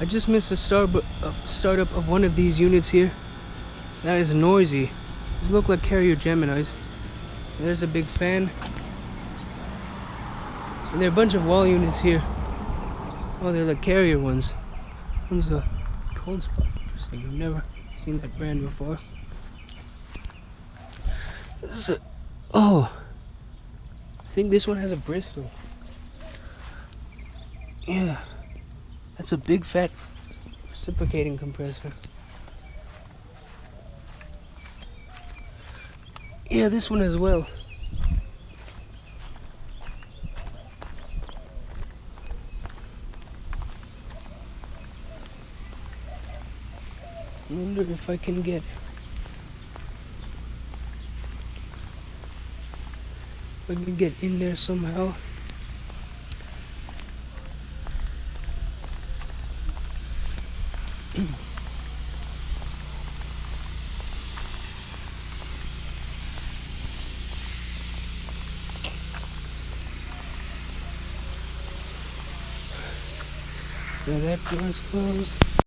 I just missed the startup of one of these units here. That is noisy. These look like carrier Geminis. There's a big fan. And there are a bunch of wall units here. Oh, they're like carrier ones. One's the cold spot. Interesting. I've never seen that brand before. This is oh, I think this one has a Bristol. Yeah, that's a big fat reciprocating compressor. Yeah, this one as well. I wonder if I can get in there somehow. Yeah, that door's closed.